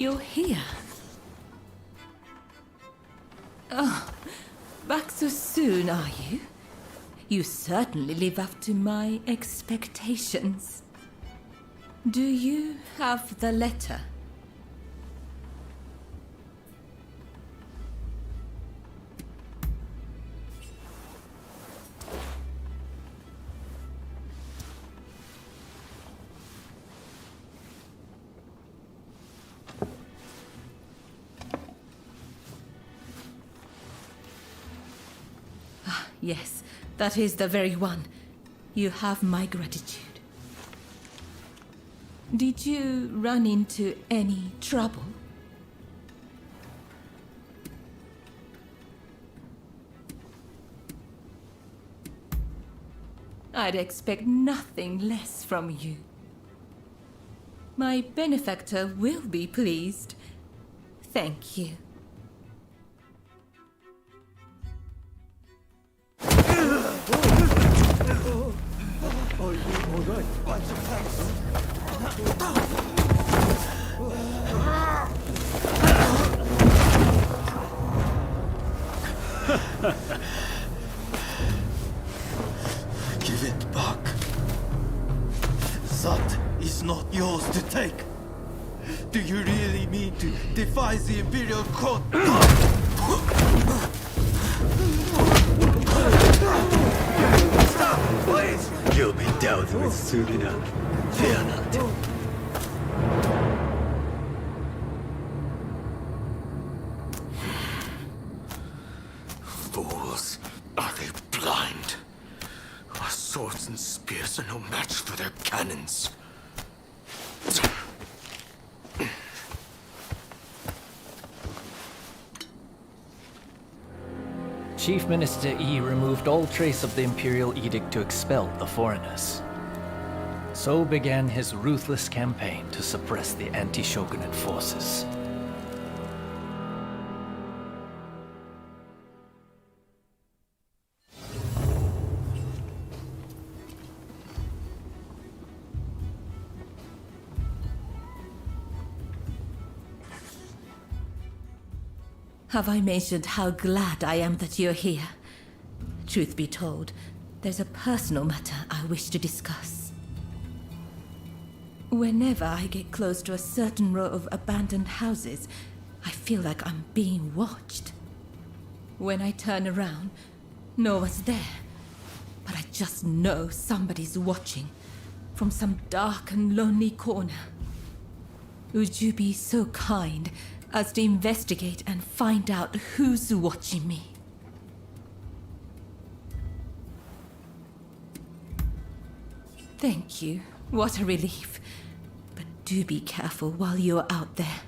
You're here. Oh, back so soon, are you? You certainly live up to my expectations. Do you have the letter? Yes, that is the very one. You have my gratitude. Did you run into any trouble? I'd expect nothing less from you. My benefactor will be pleased. Thank you. Are you alright? Bunch of tanks. Give it back. That is not yours to take. Do you really mean to defy the Imperial Court? Stop, please! You'll be dealt with soon enough. Fear not. Fools! Are they blind? Our swords and spears are no match for their cannons. Chief Minister Yi removed all trace of the Imperial Edict to expel the foreigners. So began his ruthless campaign to suppress the anti-shogunate forces. Have I mentioned how glad I am that you're here? Truth be told, there's a personal matter I wish to discuss. Whenever I get close to a certain row of abandoned houses, I feel like I'm being watched. When I turn around, no one's there. But I just know somebody's watching from some dark and lonely corner. Would you be so kind as to investigate and find out who's watching me? Thank you. What a relief. But do be careful while you're out there.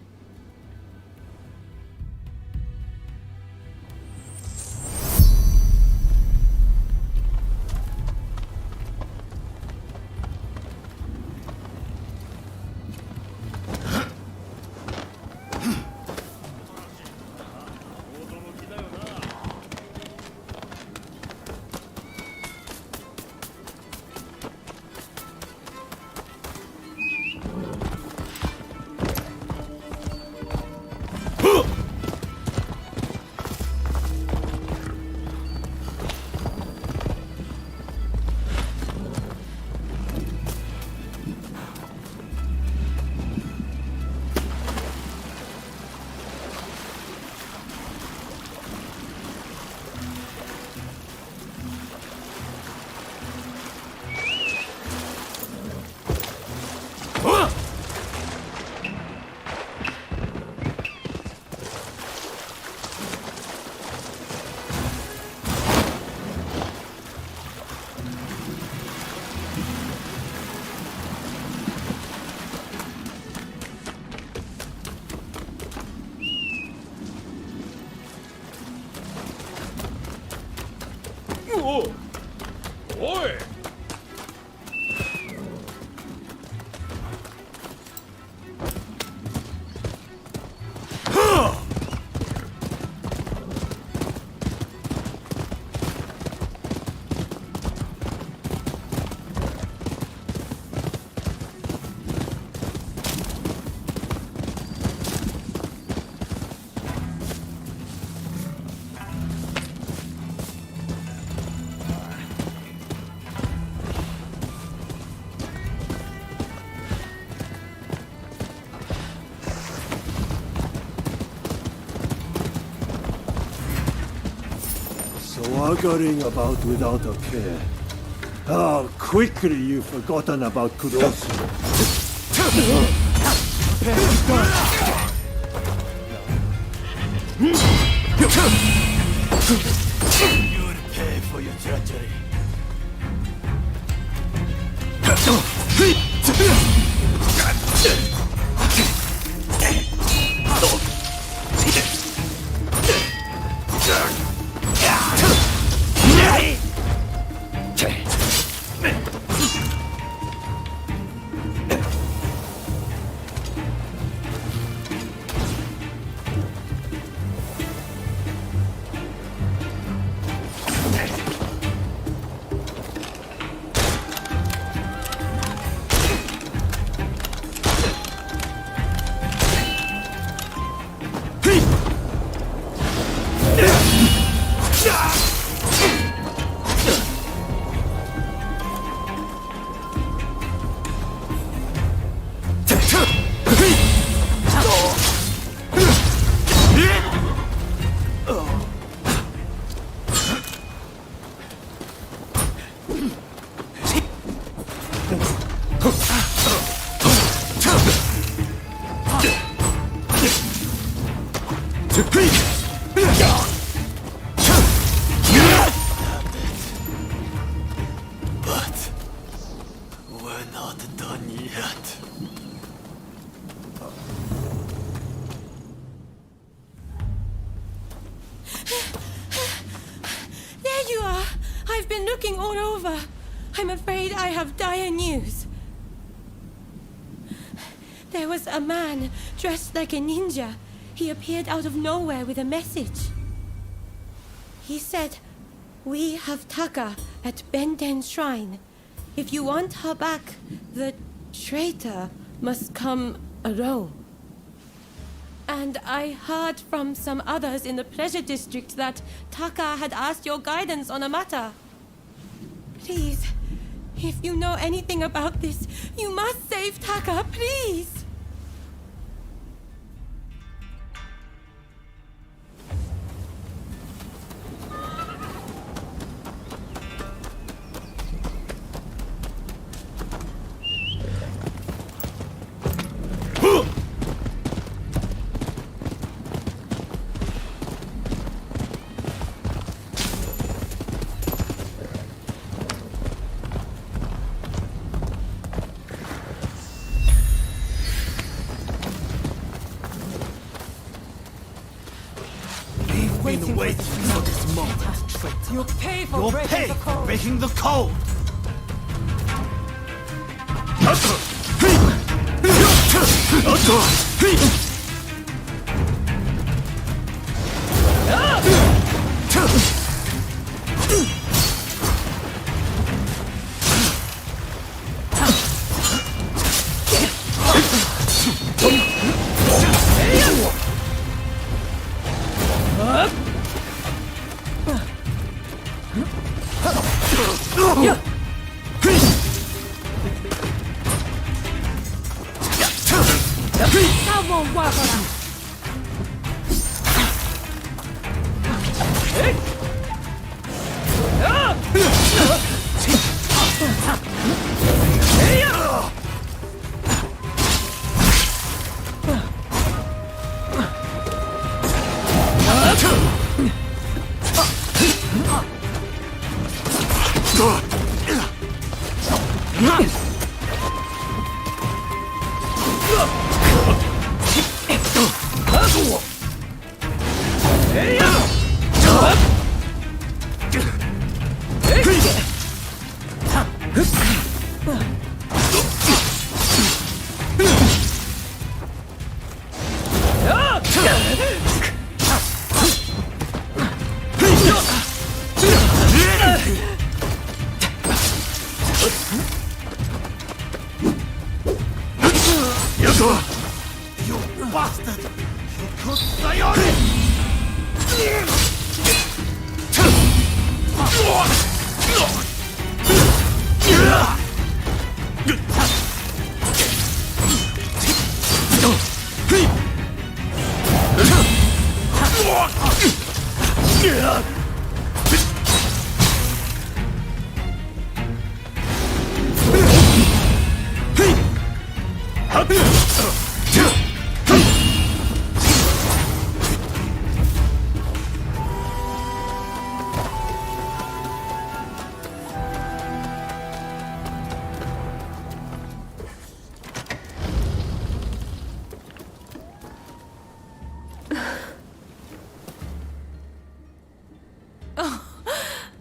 Muggling about without a care. How quickly you've forgotten about Kurosu. You'll pay for your treachery. But we're not done yet. There you are! I've been looking all over. I'm afraid I have dire news. There was a man dressed like a ninja. He appeared out of nowhere with a message. He said, "We have Taka at Benden Shrine. If you want her back, the traitor must come alone." And I heard from some others in the Pleasure District that Taka had asked your guidance on a matter. Please, if you know anything about this, you must save Taka, please! Been waiting for this moment. You'll pay for You'll breaking pay the for code! breaking the code! That won't work on us! You bastard! Fukuzawa!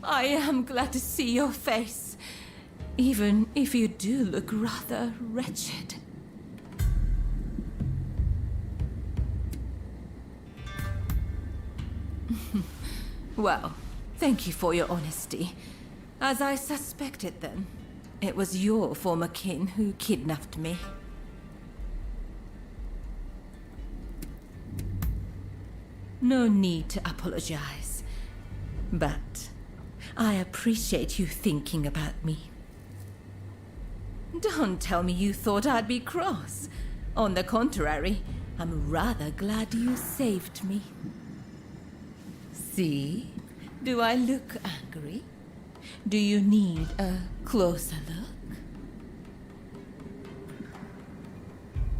I am glad to see your face, even if you do look rather wretched. Well, thank you for your honesty. As I suspected then, it was your former kin who kidnapped me. No need to apologize, but I appreciate you thinking about me. Don't tell me you thought I'd be cross. On the contrary, I'm rather glad you saved me. See? Do I look angry? Do you need a closer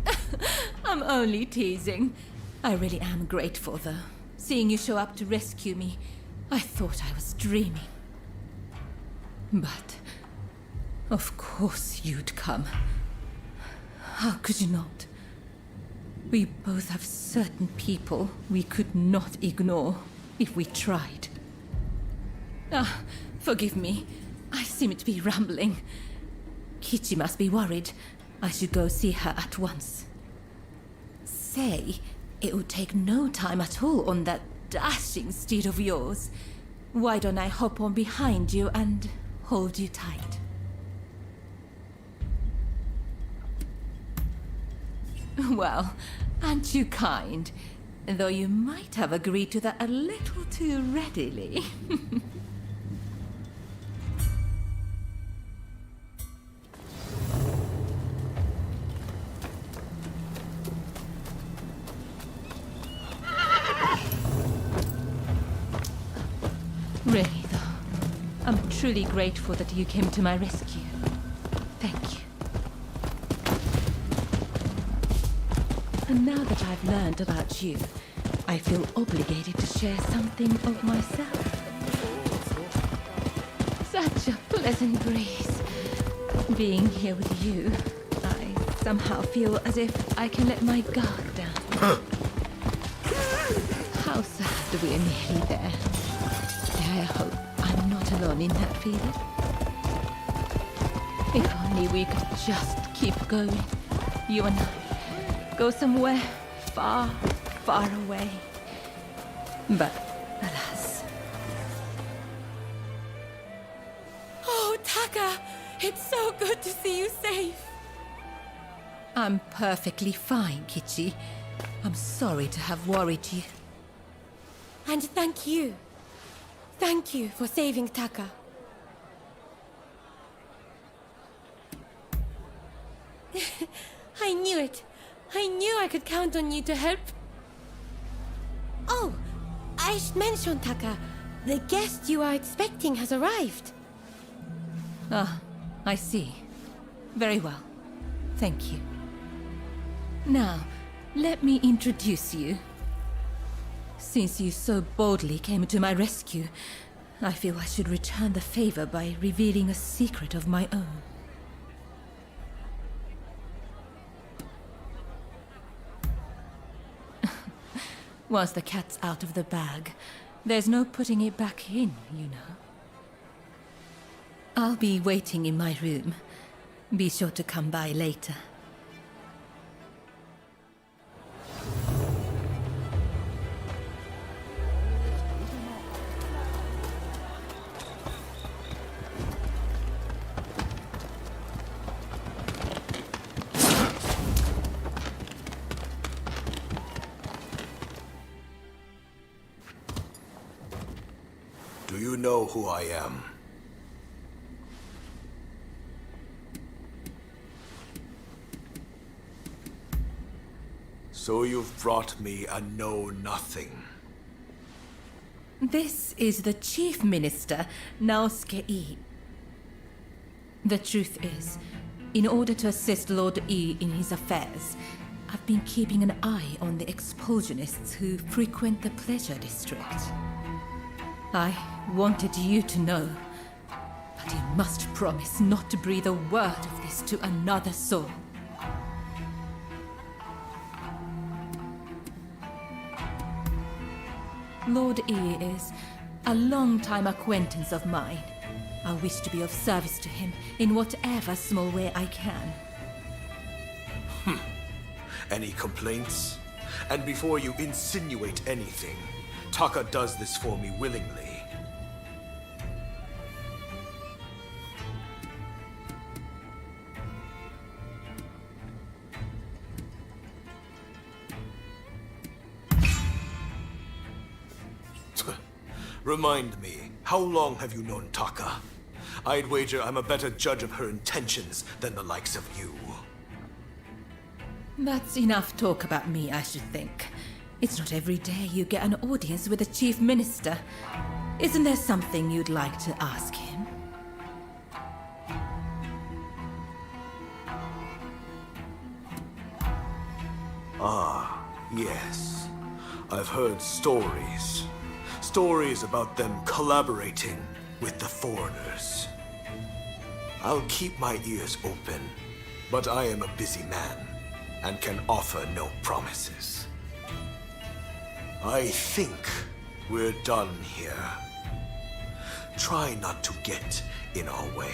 look? I'm only teasing. I really am grateful, though. Seeing you show up to rescue me, I thought I was dreaming. But, of course you'd come. How could you not? We both have certain people we could not ignore if we tried. Ah, forgive me. I seem to be rambling. Kichi must be worried. I should go see her at once. Say, it would take no time at all on that dashing steed of yours. Why don't I hop on behind you and hold you tight? Well, aren't you kind? Though you might have agreed to that a little too readily. Really, though, I'm truly grateful that you came to my rescue. Thank you. And now that I've learned about you, I feel obligated to share something of myself. Such a pleasant breeze. Being here with you, I somehow feel as if I can let my guard down. How sad we're nearly there. I hope I'm not alone in that feeling. If only we could just keep going, you and I. Go somewhere far, far away. But, alas. Oh, Taka! It's so good to see you safe! I'm perfectly fine, Kichi. I'm sorry to have worried you. And thank you. Thank you for saving Taka. I knew it. I knew I could count on you to help. Oh, I should mention, Taka. The guest you are expecting has arrived. Ah, I see. Very well. Thank you. Now, let me introduce you. Since you so boldly came to my rescue, I feel I should return the favor by revealing a secret of my own. Once the cat's out of the bag, there's no putting it back in, you know. I'll be waiting in my room. Be sure to come by later. Do you know who I am? So you've brought me a know-nothing. This is the Chief Minister, Naosuke-i. The truth is, In order to assist Lord E in his affairs, I've been keeping an eye on the expulsionists who frequent the Pleasure District. I wanted you to know, but you must promise not to breathe a word of this to another soul. Lord E is a long-time acquaintance of mine. I wish to be of service to him in whatever small way I can. Any complaints? And before you insinuate anything, Taka does this for me willingly. Remind me, how long have you known Taka? I'd wager I'm a better judge of her intentions than the likes of you. That's enough talk about me, I should think. It's not every day you get an audience with the Chief Minister. Isn't there something you'd like to ask him? Yes, I've heard stories. Stories about them collaborating with the foreigners. I'll keep my ears open, but I am a busy man and can offer no promises. I think we're done here. Try not to get in our way.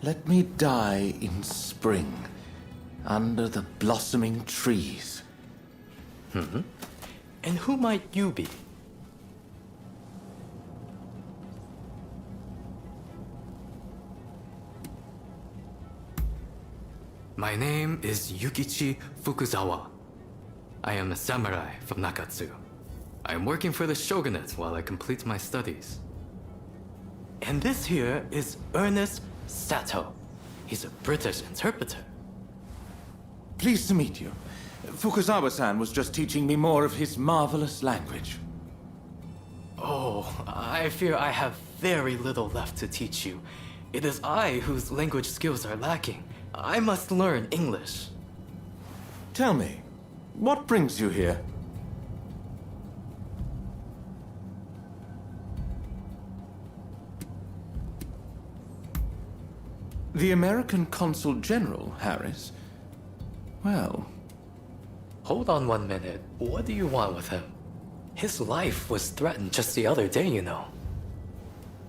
Let me die in spring, under the blossoming trees. And who might you be? My name is Yukichi Fukuzawa. I am a samurai from Nakatsu. I am working for the shogunate while I complete my studies. And this here is Ernest Sato. He's a British interpreter. Pleased to meet you. Fukuzawa-san was just teaching me more of his marvelous language. Oh, I fear I have very little left to teach you. It is I whose language skills are lacking. I must learn English. Tell me, what brings you here? The American Consul General, Harris? Well... Hold on 1 minute. What do you want with him? His life was threatened just the other day, you know.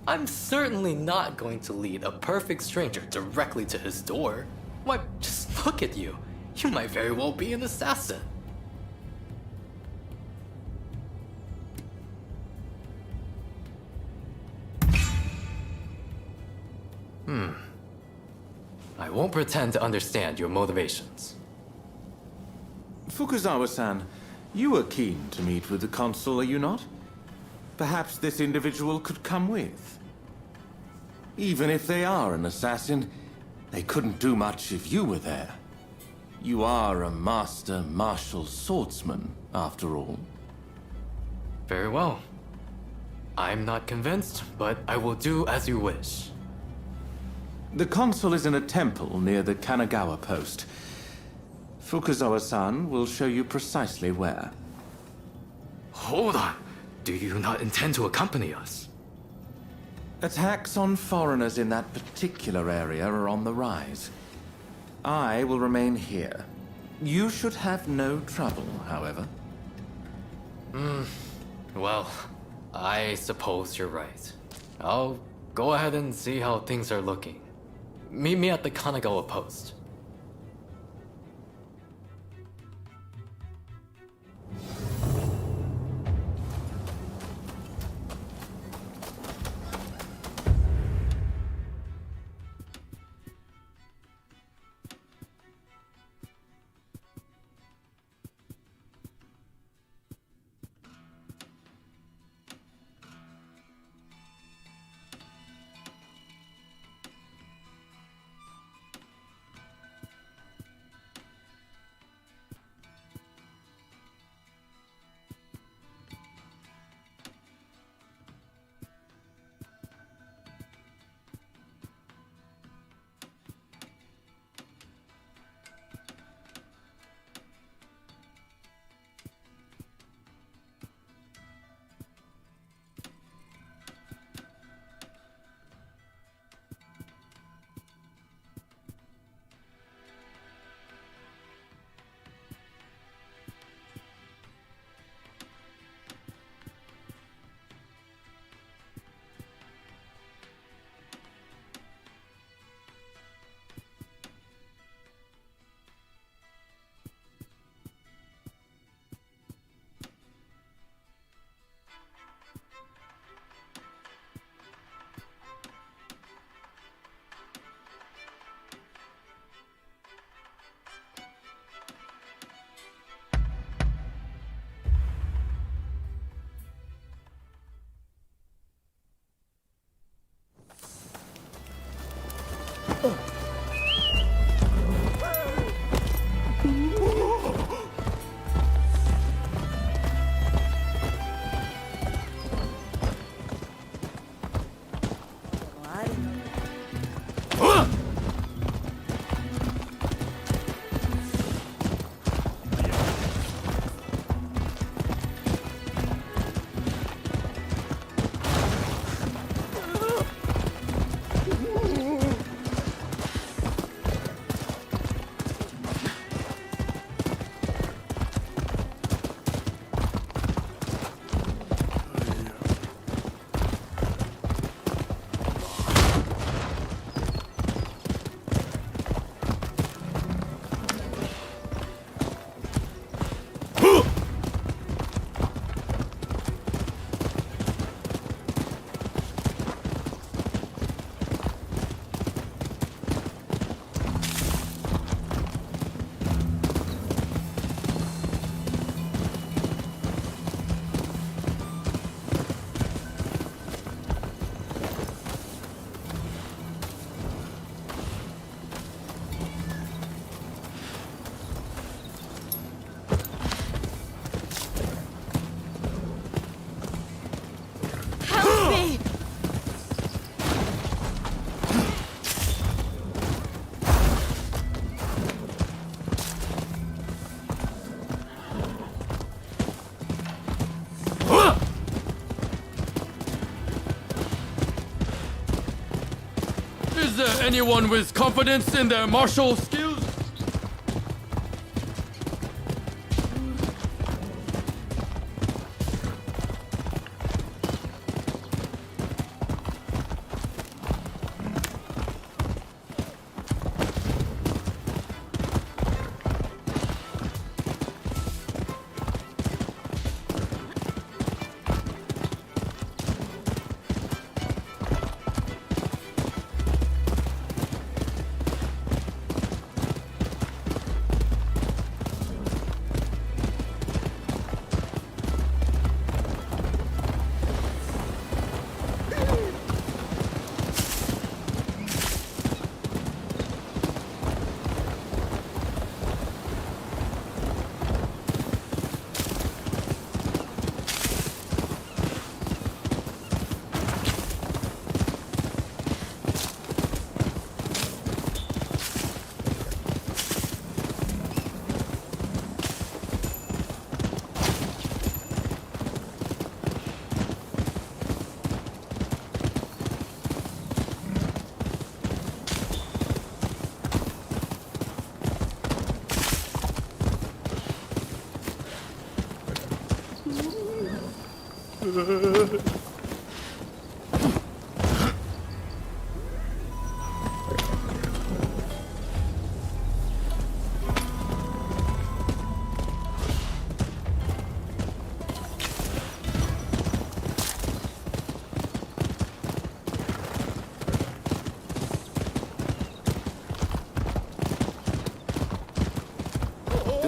I'm certainly not going to lead a perfect stranger directly to his door. Why, just look at you. You might very well be an assassin. I won't pretend to understand your motivations. Fukuzawa-san, you are keen to meet with the consul, are you not? Perhaps this individual could come with. Even if they are an assassin, they couldn't do much if you were there. You are a master martial swordsman, after all. Very well. I'm not convinced, but I will do as you wish. The consul is in a temple near the Kanagawa post. Fukuzawa-san will show you precisely where. Hold on. Do you not intend to accompany us? Attacks on foreigners in that particular area are on the rise. I will remain here. You should have no trouble, however. Well, I suppose you're right. I'll go ahead and see how things are looking. Meet me at the Kanagawa post. Is there anyone with confidence in their martial skills? Do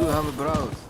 have a browse.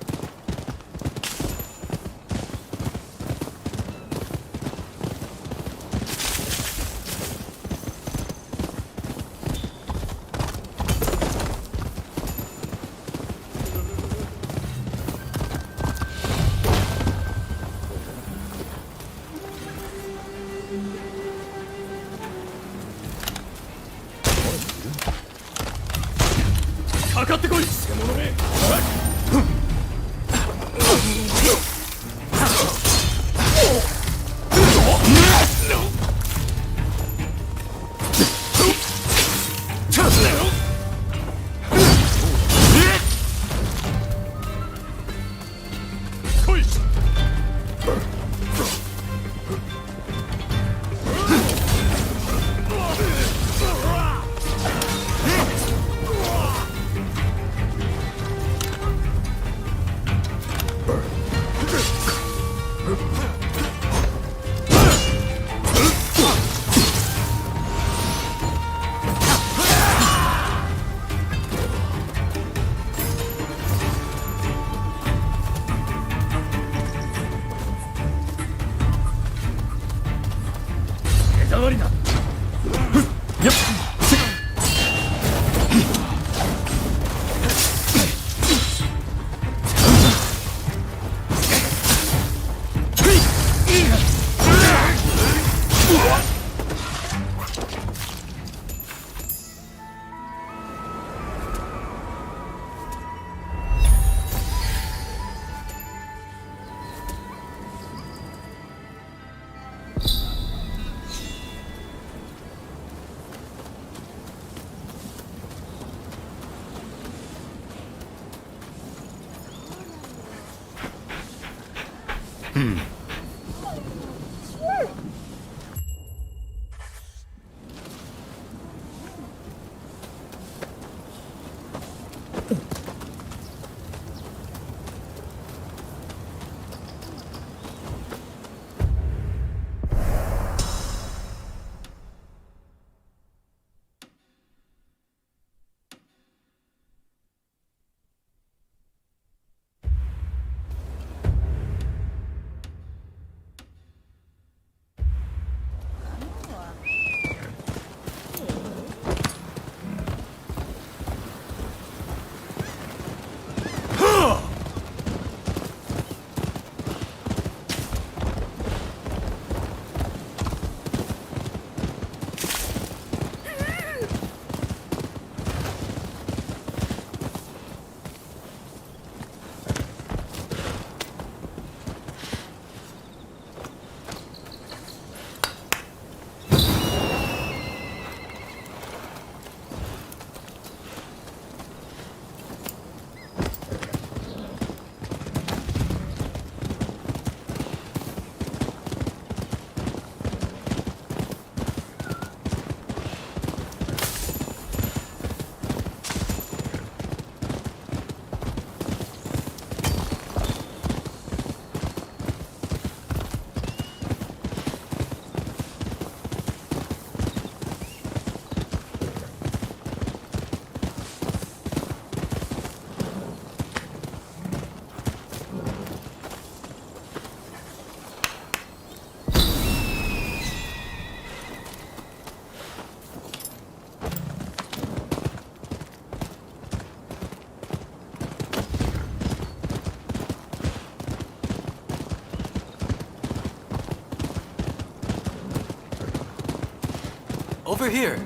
Over here!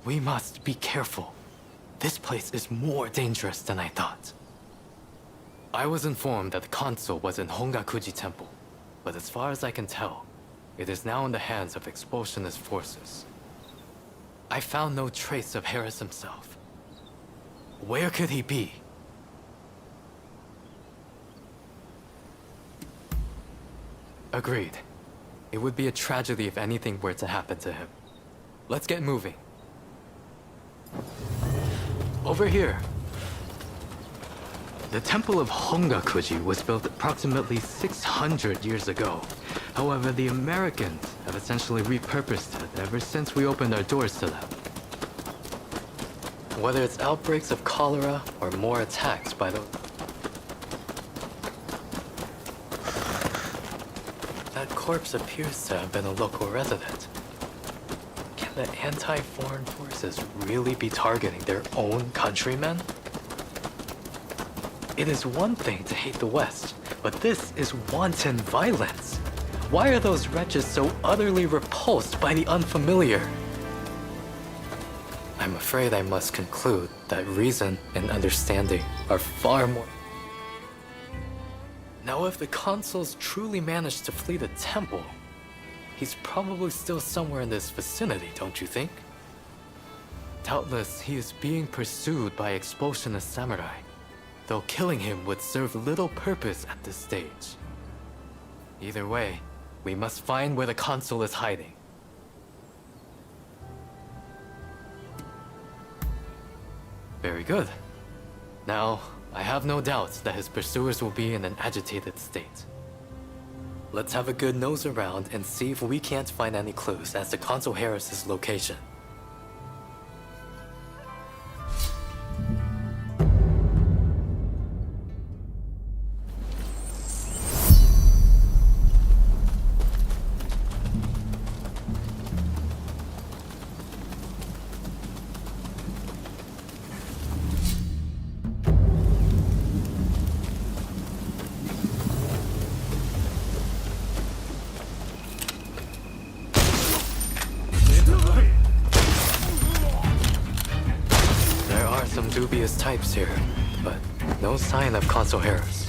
We must be careful. This place is more dangerous than I thought. I was informed that the console was in Hongakuji Temple, but as far as I can tell, it is now in the hands of expulsionist forces. I found no trace of Harris himself. Where could he be? Agreed. It would be a tragedy if anything were to happen to him. Let's get moving. Over here. The Temple of Hongakuji was built approximately 600 years ago. However, the Americans have essentially repurposed it ever since we opened our doors to them. Whether it's outbreaks of cholera or more attacks by the... That corpse appears to have been a local resident. Can the anti-foreign forces really be targeting their own countrymen? It is one thing to hate the West, but this is wanton violence. Why are those wretches so utterly repulsed by the unfamiliar? I'm afraid I must conclude that reason and understanding are far more... Now, if the consuls truly managed to flee the temple, he's probably still somewhere in this vicinity, don't you think? Doubtless, he is being pursued by expulsionist samurai, though killing him would serve little purpose at this stage. Either way, we must find where the consul is hiding. Very good. Now, I have no doubts that his pursuers will be in an agitated state. Let's have a good nose around and see if we can't find any clues as to Consul Harris's location. Dubious types here, but no sign of Consul Harris.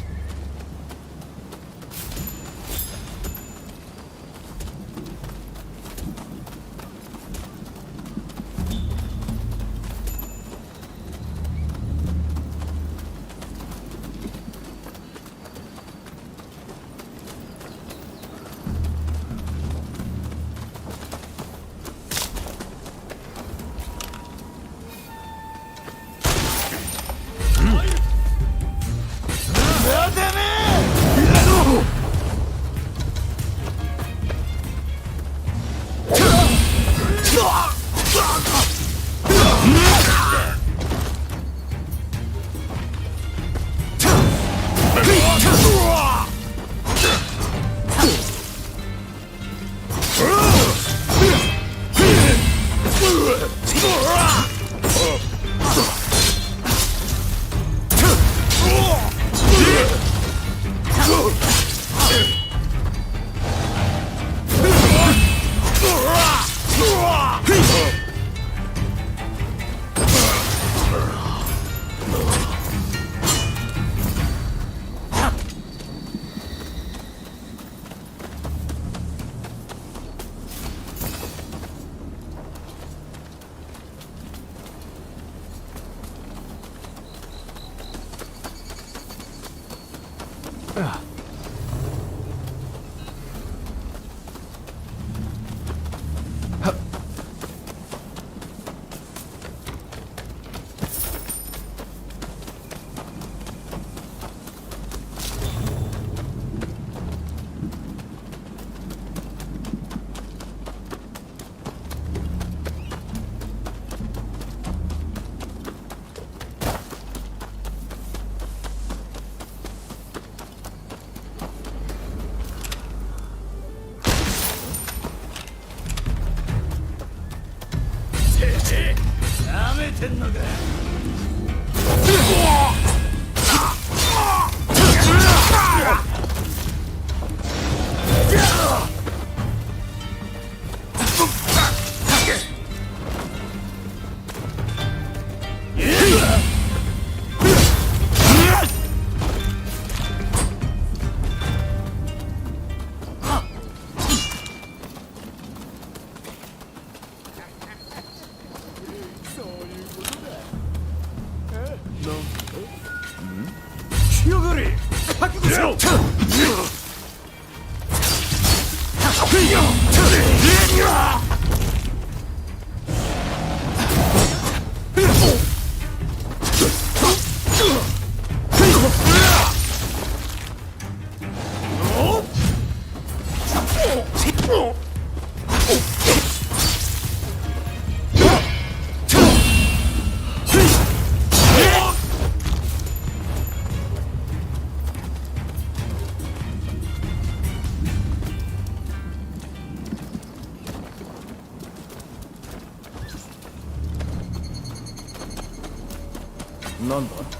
なんだ？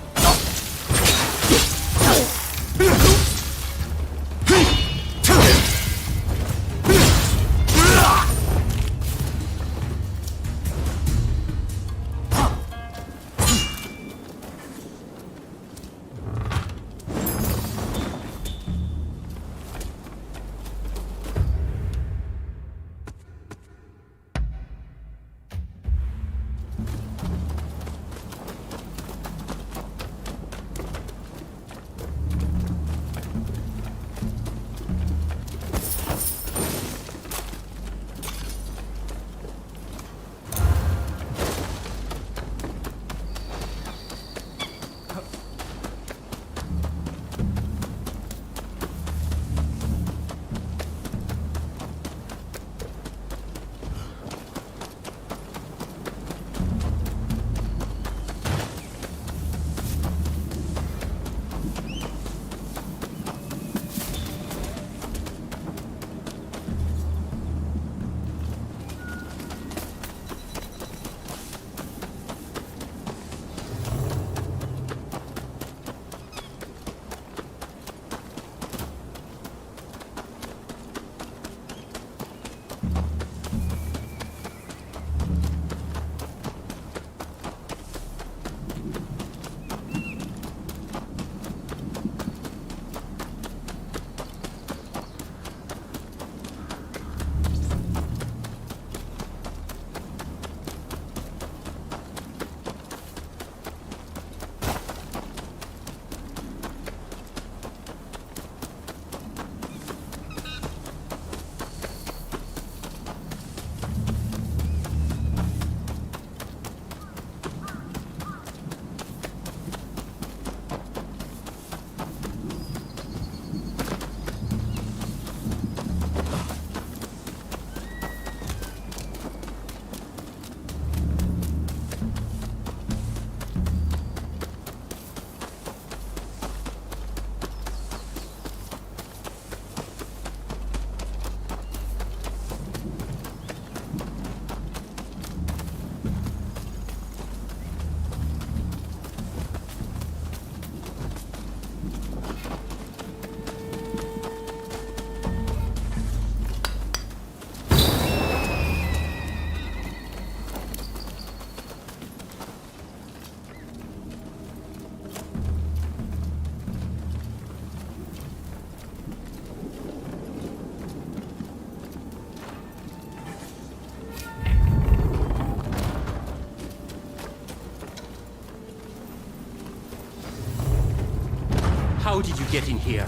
How did you get in here?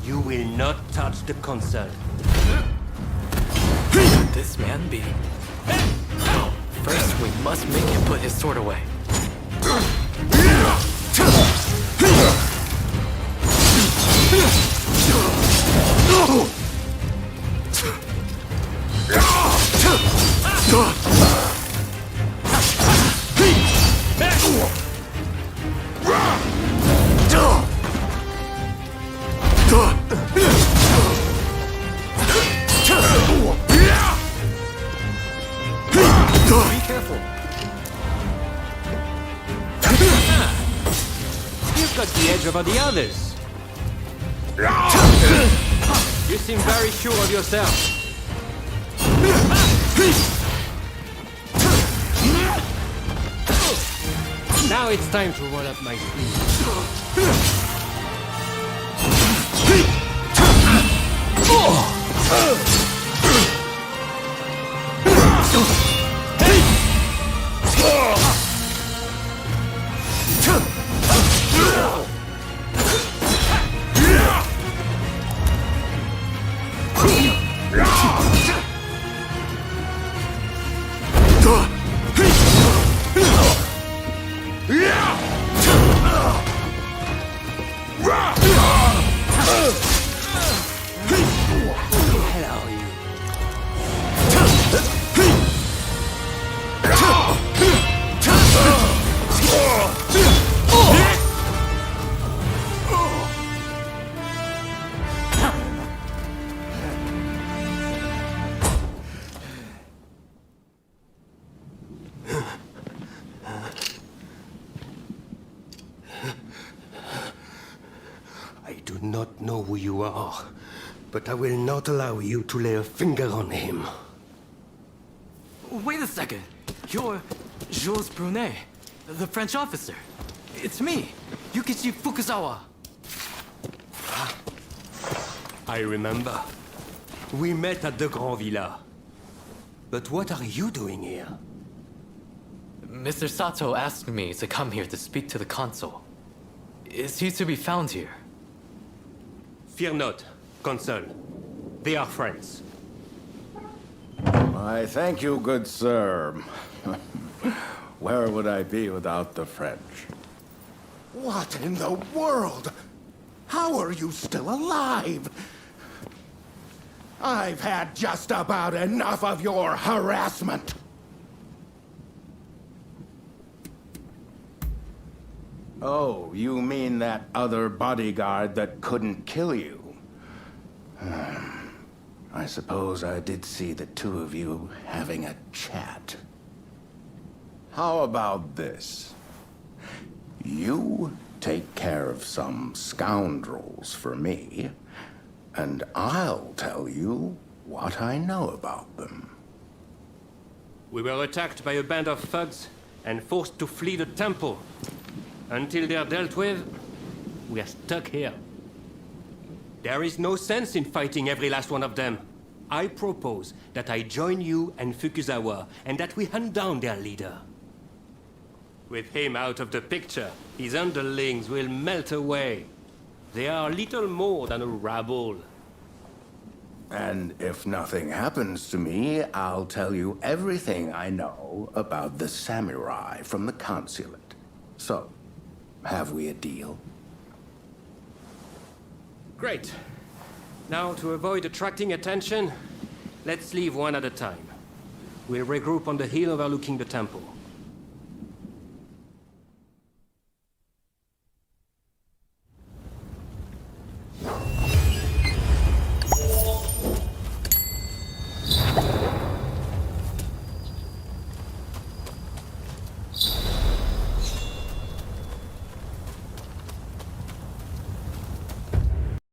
You will not touch the console. Could this man be? First, we must make him put his sword away. Be careful. You've got the edge over the others. You seem very sure of yourself. Now it's time to roll up my sleeves. do not know who you are, but I will not allow you to lay a finger on him. Wait a second. You're Jules Brunet, the French officer. It's me, Yukichi Fukuzawa. I remember. We met at the Grand Villa. But what are you doing here? Mr. Sato asked me to come here to speak to the consul. Is he to be found here? Fear not, Consul. They are friends. I thank you, good sir. Where would I be without the French? What in the world? How are you still alive? I've had just about enough of your harassment. Oh, you mean that other bodyguard that couldn't kill you? I suppose I did see the two of you having a chat. How about this? You take care of some scoundrels for me, and I'll tell you what I know about them. We were attacked by a band of thugs and forced to flee the temple. Until they're dealt with, we are stuck here. There is no sense in fighting every last one of them. I propose that I join you and Fukuzawa, and that we hunt down their leader. With him out of the picture, his underlings will melt away. They are little more than a rabble. And if nothing happens to me, I'll tell you everything I know about the samurai from the consulate. So, have we a deal? Great. Now, to avoid attracting attention, let's leave one at a time. We'll regroup on the hill overlooking the temple.